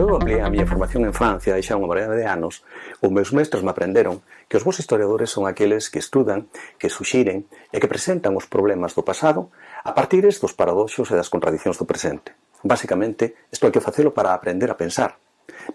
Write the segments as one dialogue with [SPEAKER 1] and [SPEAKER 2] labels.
[SPEAKER 1] Cando eu ampliei a miña formación en Francia hai xa unha variedade de anos, os meus mestres me aprenderon que os bons historiadores son aqueles que estudan, que suxiren e que presentan os problemas do pasado a partires dos paradoxos e das contradicións do presente. Básicamente, isto hai que facelo para aprender a pensar.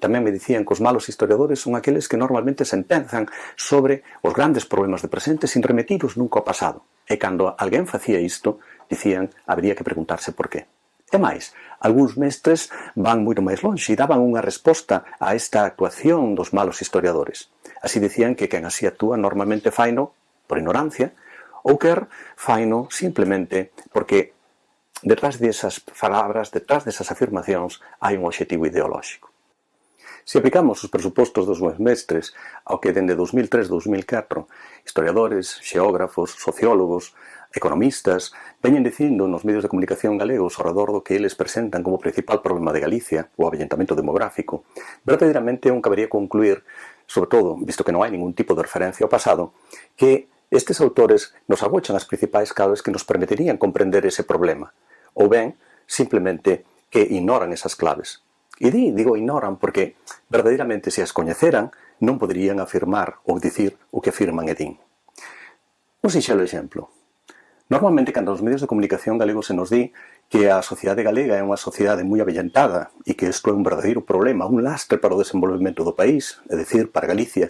[SPEAKER 1] Tamén me dicían que os malos historiadores son aqueles que normalmente sentenzan sobre os grandes problemas do presente sin remitiros nunca ao pasado. E cando alguén facía isto, dicían, habría que preguntarse por qué. E máis, algúns mestres van moito máis lonxe e daban unha resposta a esta actuación dos malos historiadores. Así dicían que quen así actúa normalmente faino por ignorancia ou quer faino simplemente porque detrás desas palabras, detrás desas afirmacións, hai un obxectivo ideolóxico. Se aplicamos os presupostos dos meus mestres ao que dende 2003-2004 historiadores, xeógrafos, sociólogos, economistas veñen dicindo nos medios de comunicación galegos ao redor do que eles presentan como principal problema de Galicia, o avellentamento demográfico, verdadeiramente un cabería concluir, sobre todo, visto que non hai ningún tipo de referencia ao pasado, que estes autores nos agochan as principais claves que nos permitirían comprender ese problema, ou ben, simplemente, que ignoran esas claves. E digo ignoran porque, verdadeiramente, se as coñeceran, non poderían afirmar ou dicir o que afirman e din. Un sinxelo exemplo. Normalmente, cando nos medios de comunicación galegos se nos di que a sociedade galega é unha sociedade moi avellentada e que isto é un verdadeiro problema, un lastre para o desenvolvemento do país, é dicir, para Galicia,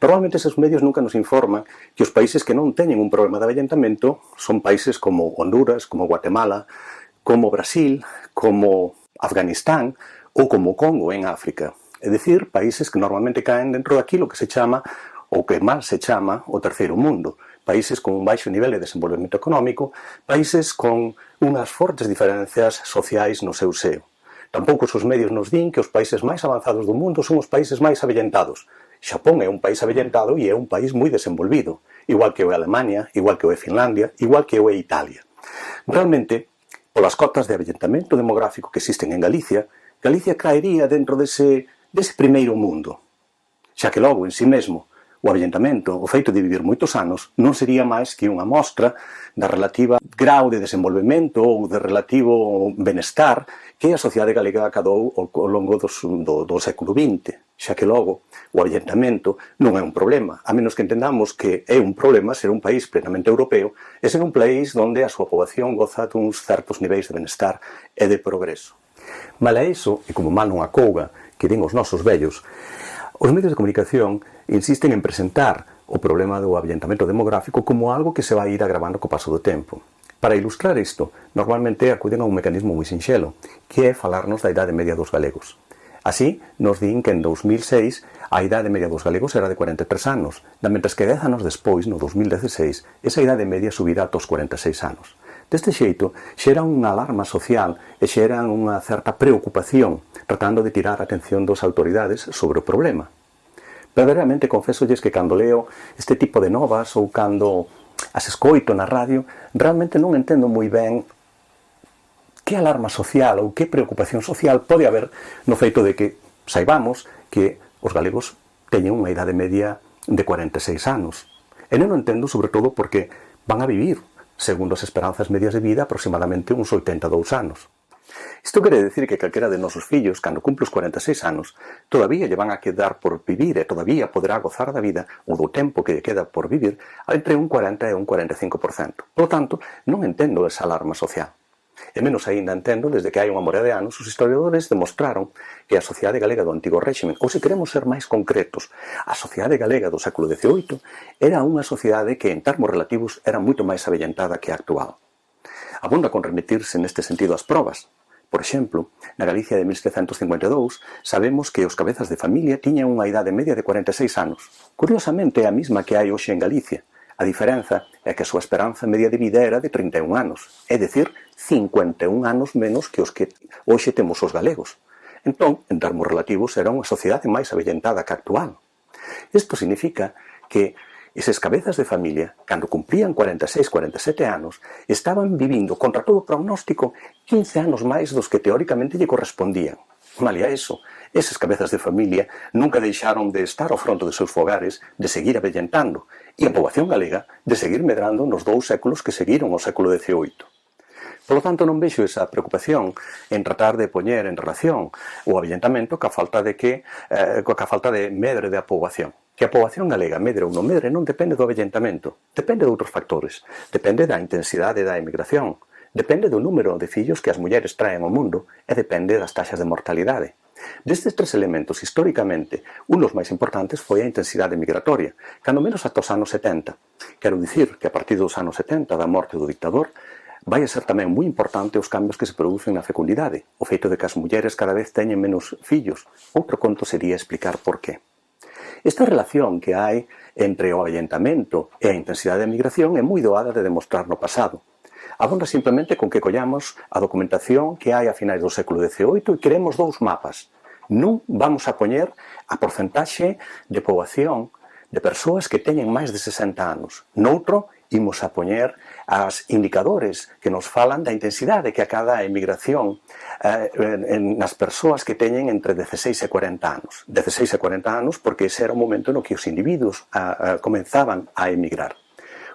[SPEAKER 1] normalmente esos medios nunca nos informan que os países que non teñen un problema de avellentamento son países como Honduras, como Guatemala, como Brasil, como Afganistán ou como Congo en África. É dicir, países que normalmente caen dentro daquilo que se chama, ou que mal se chama, o terceiro mundo. Países con un baixo nivel de desenvolvemento económico, países con unhas fortes diferencias sociais no seu seo. Tampouco os medios nos din que os países máis avanzados do mundo son os países máis avellentados. Xapón é un país avellentado e é un país moi desenvolvido, igual que o é Alemania, igual que o é Finlandia, igual que o é Italia. Realmente, polas cotas de avellentamento demográfico que existen en Galicia, Galicia caería dentro dese primeiro mundo, xa que logo en si mesmo o avellentamento, o feito de vivir moitos anos, non sería máis que unha mostra da relativa grau de desenvolvemento ou de relativo benestar que a sociedade galega acadou ao longo do século XX, xa que logo o avellentamento non é un problema, a menos que entendamos que é un problema ser un país plenamente europeo e ser un país onde a súa poboación goza duns certos niveis de benestar e de progreso. Mala iso, e como mal non acouga, que din os nosos vellos, os medios de comunicación insisten en presentar o problema do avellentamento demográfico como algo que se vai ir agravando co paso do tempo. Para ilustrar isto, normalmente acuden a un mecanismo moi sinxelo, que é falarnos da idade media dos galegos. Así, nos din que en 2006 a idade media dos galegos era de 43 anos, mentres que 10 anos despois, no 2016, esa idade media subirá aos 46 anos. Deste xeito, xera unha alarma social e xeran unha certa preocupación tratando de tirar a atención das autoridades sobre o problema. Verdadeiramente confésolles que cando leo este tipo de novas ou cando as escoito na radio, realmente non entendo moi ben que alarma social ou que preocupación social pode haber no feito de que saibamos que os galegos teñen unha idade media de 46 anos. E non o entendo sobre todo porque van a vivir, segundo as esperanzas medias de vida, aproximadamente uns 82 anos. Isto quere decir que calquera de nosos fillos, cando cumple os 46 anos, todavía lle van a quedar por vivir e todavía poderá gozar da vida ou do tempo que lle queda por vivir entre un 40 e un 45%. Por lo tanto, non entendo esa alarma social. E menos aínda entendo desde que hai unha morea de anos os historiadores demostraron que a sociedade galega do antigo réxime, ou se queremos ser máis concretos, a sociedade galega do século XVIII era unha sociedade que en termos relativos era moito máis avellentada que a actual. Abunda con remitirse neste sentido ás probas. Por exemplo, na Galicia de 1752 sabemos que os cabezas de familia tiñan unha idade media de 46 anos. Curiosamente é a mesma que hai hoxe en Galicia. A diferenza é que a súa esperanza media de vida era de 31 anos, é dicir, 51 anos menos que os que hoxe temos os galegos. Entón, en termos relativos, era unha sociedade máis avellentada que a actual. Isto significa que eses cabezas de familia, cando cumprían 46-47 anos, estaban vivindo, contra todo prognóstico, 15 anos máis dos que teóricamente lle correspondían. Malia eso, eses cabezas de familia nunca deixaron de estar ao fronte de seus fogares, de seguir avellentando, e a poboación galega de seguir medrando nos 2 séculos que seguiron ao século XVIII. Por lo tanto, non vexo esa preocupación en tratar de poñer en relación o avellentamento coa falta de medre da poboación. Que a poboación galega medre ou non medre non depende do avellentamento, depende de outros factores, depende da intensidade da emigración, depende do número de fillos que as mulleres traen ao mundo e depende das taxas de mortalidade. Destes tres elementos, históricamente, un dos máis importantes foi a intensidade migratoria, cando menos ata os anos 70. Quero dicir que a partir dos anos 70, da morte do dictador, vai a ser tamén moi importante os cambios que se producen na fecundidade, o feito de que as mulleres cada vez teñen menos fillos. Outro conto sería explicar por qué. Esta relación que hai entre o avellentamento e a intensidade da migración é moi doada de demostrar no pasado. Abonda simplemente con que collamos a documentación que hai a finais do século XVIII e queremos dous mapas. Non vamos a poñer a porcentaxe de poboación de persoas que teñen máis de 60 anos. Noutro, imos a poñer as indicadores que nos falan da intensidade que acada a emigración nas persoas que teñen entre 16 e 40 anos. 16 e 40 anos porque ese era o momento no que os individuos comenzaban a emigrar.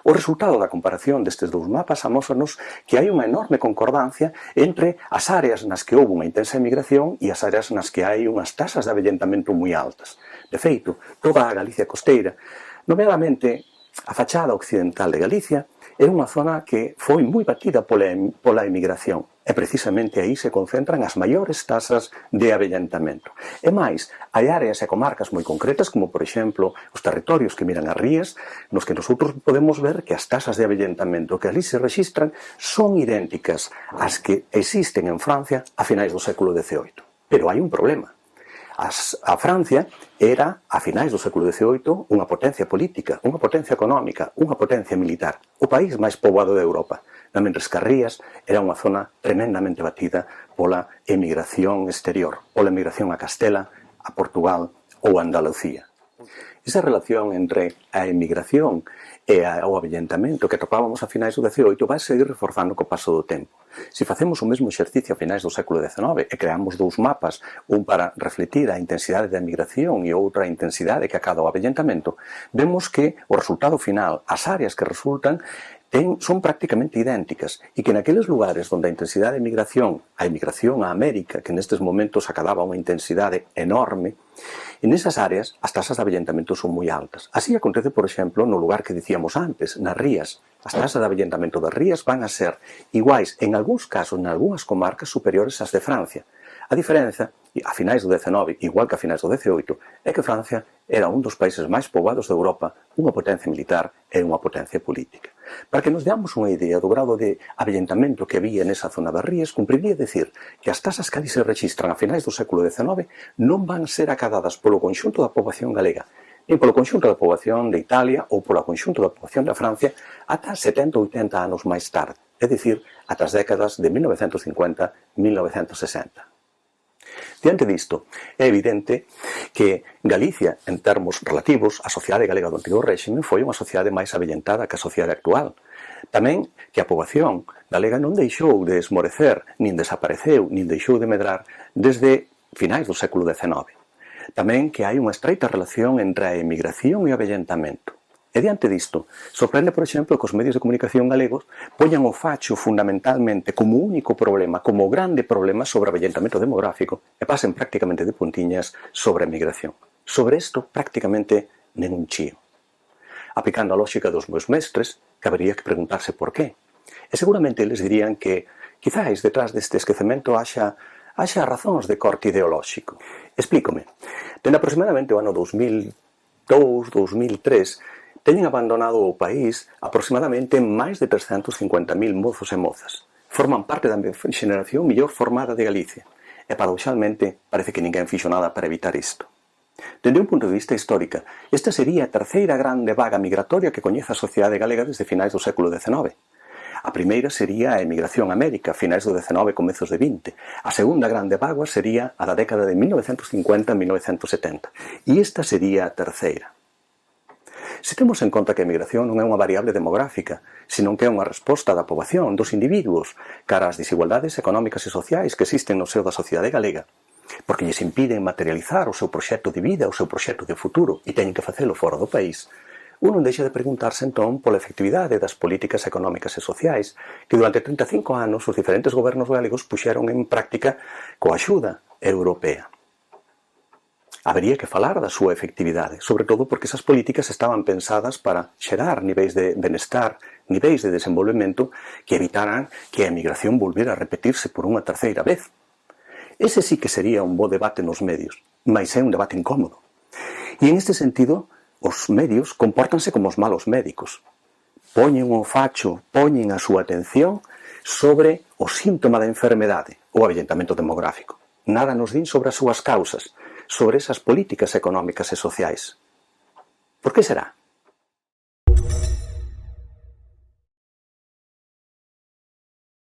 [SPEAKER 1] O resultado da comparación destes dous mapas amósanos que hai unha enorme concordancia entre as áreas nas que houve unha intensa emigración e as áreas nas que hai unhas tasas de avellentamento moi altas. De feito, toda a Galicia costeira, nomeadamente a fachada occidental de Galicia, era unha zona que foi moi batida pola emigración e precisamente aí se concentran as maiores tasas de avellentamento. E máis, hai áreas e comarcas moi concretas como, por exemplo, os territorios que miran as rías, nos que nosotros podemos ver que as tasas de avellentamento que ali se registran son idénticas ás que existen en Francia a finais do século XVIII. Pero hai un problema. A Francia era, a finais do século XVIII, unha potencia política, unha potencia económica, unha potencia militar, o país máis poboado de Europa, mentres que as rías era unha zona tremendamente batida pola emigración exterior, pola emigración a Castela, a Portugal ou a Andalucía. Esa relación entre a emigración e o avellentamento que topábamos a finais do XVIII vai seguir reforzando co paso do tempo. Se facemos o mesmo exercicio a finais do século XIX e creamos dous mapas, un para refletir a intensidade da emigración e outra a intensidade que acada o avellentamento, vemos que o resultado final, as áreas que resultan, son prácticamente idénticas e que naqueles lugares onde a intensidade de emigración, a emigración a América, que nestes momentos acadaba unha intensidade enorme, en esas áreas as tasas de avellentamento son moi altas. Así acontece, por exemplo, no lugar que dicíamos antes, nas rías. As tasas de avellentamento das rías van a ser iguais, en algúns casos, en algunhas comarcas, superiores ás de Francia. A diferenza, a finais do XIX, igual que a finais do XVIII, é que Francia era un dos países máis poboados de Europa, unha potencia militar e unha potencia política. Para que nos deamos unha idea do grado de avellentamento que había nesa zona das rías, cumpriría decir que as tasas que ali se registran a finais do século XIX non van ser acadadas polo conxunto da poboación galega, nin polo conxunto da poboación de Italia ou polo conxunto da poboación de Francia ata 70 ou 80 anos máis tarde, é dicir, ata as décadas de 1950-1960. Diante disto, é evidente que Galicia, en termos relativos, a sociedade galega do antigo réxime foi unha sociedade máis avellentada que a sociedade actual. Tamén que a poboación galega non deixou de esmorecer, nin desapareceu, nin deixou de medrar desde finais do século XIX. Tamén que hai unha estreita relación entre a emigración e o avellentamento. E diante disto, sorprende, por exemplo, que os medios de comunicación galegos poñan o facho fundamentalmente como único problema, como grande problema sobre o avellentamento demográfico e pasen prácticamente de puntiñas sobre a emigración. Sobre isto, prácticamente nen un chío. Aplicando a lógica dos meus mestres, cabería que preguntarse por qué. E seguramente eles dirían que, quizáis, detrás deste esquecemento haxa razóns de corte ideolóxico. Explícome. Dende aproximadamente o ano 2002-2003, teñen abandonado o país aproximadamente máis de 350.000 mozos e mozas. Forman parte da xeneración mellor formada de Galicia. E paradoxalmente parece que ninguén fixo nada para evitar isto. Dende un punto de vista histórica, esta sería a terceira grande vaga migratoria que coñece a sociedade galega desde finais do século XIX. A primeira sería a emigración a América, finais do XIX e comezos de XX. A segunda grande vaga sería a da década de 1950-1970. E esta sería a terceira. Se temos en conta que a emigración non é unha variable demográfica, senón que é unha resposta da poboación, dos individuos, cara ás desigualdades económicas e sociais que existen no seo da sociedade galega, porque lles impiden materializar o seu proxecto de vida, o seu proxecto de futuro, e teñen que facelo fora do país, un non deixa de preguntarse entón pola efectividade das políticas económicas e sociais que durante 35 anos os diferentes gobernos galegos puxeron en práctica coa axuda europea. Habería que falar da súa efectividade, sobre todo porque esas políticas estaban pensadas para xerar niveis de benestar, niveis de desenvolvemento que evitaran que a emigración volvera a repetirse por unha terceira vez. Ese sí que sería un bo debate nos medios, mais é un debate incómodo. E en este sentido, os medios compórtanse como os malos médicos. Poñen o facho, poñen a súa atención sobre o síntoma da enfermedade, o avellentamento demográfico. Nada nos din sobre as súas causas, sobre esas políticas económicas e sociais. Por que será?